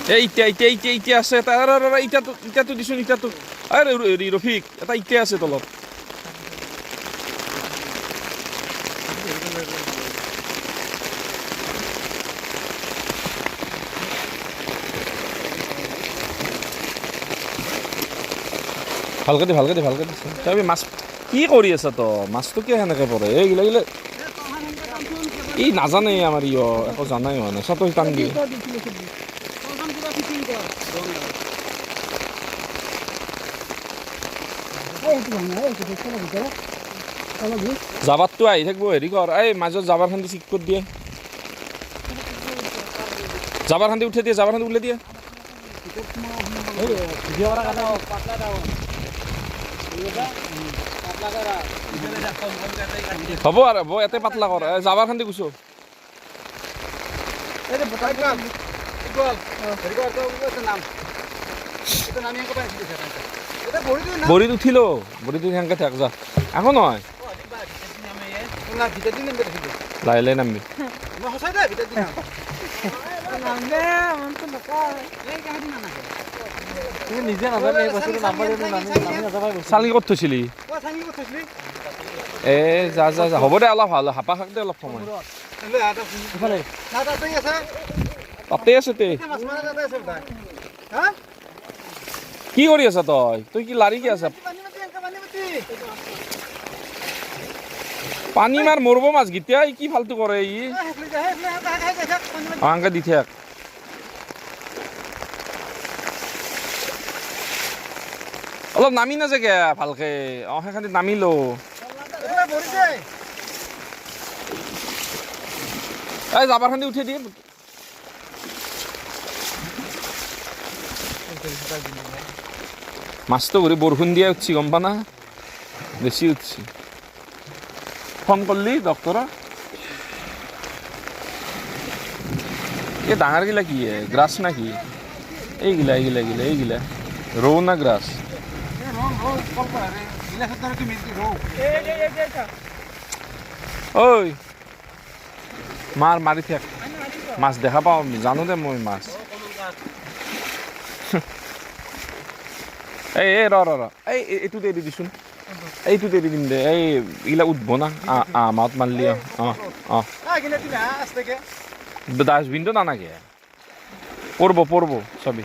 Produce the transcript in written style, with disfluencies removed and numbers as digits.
এইটা আছে এটা ইটাটো দিছোন ইটাটো আৰে ৰফিক এটা ইটা আছে তলত ভালকে দে তই মাছ কি কৰি আছা তো মাছটো কিয় সেনেকে পৰে এইগিলা ই নাজানে আমাৰ একো জানাই হোৱা নাই চাতো টান দিয়ে জাবাৰটো আহি থাকিব হেৰি কৰ এই মাজত জাবাৰ খান্দি চিক কৰি দিয়ে জাবাৰ খান্দি উঠাই দিয়ে জাবাৰ খান্দি উলাই দিয়ে হ'ব আৰু এতে পাতলা কৰ জাবাৰ খান্দি গুছো বৰিত উঠিলো বৰিটো সেনেকে থাক যা আকৌ নহয় লাই লাই নামবি চালনি ক'ত থৈছিলি এ যা হ'ব দে অলপ ভাল হাপা খাক দে অলপ সময় তাতে আছে তে কি কৰি আছা তই কি লাৰি কি আছা পানী মাৰ মৰব মাছ গিতিয়া কি ফালতু কৰে ই আংকা দি থাক অলপ নামি নাযাগে ভালকে সেইখানে নামিলো এই জাবাৰ খান্দি উঠি দিয়ে মাছটো ঘূৰি বৰষুণ দিয়া উঠছি গম পা না বেছি উঠছি ফোন করলি ডক্টর এই ডাঙরগিলা কি গ্রাস নাকি এইগিলা রৌ না গ্রাস ওই মারি থাক মাছ দেখা পাও জানো দে মই মাছ এই র এইটো এৰি দিছোন এইটো এৰি দিম দে এইগিলা উঠব না মাত মাৰলি ডাষ্টবিনটো নানাগে পড়ব সবই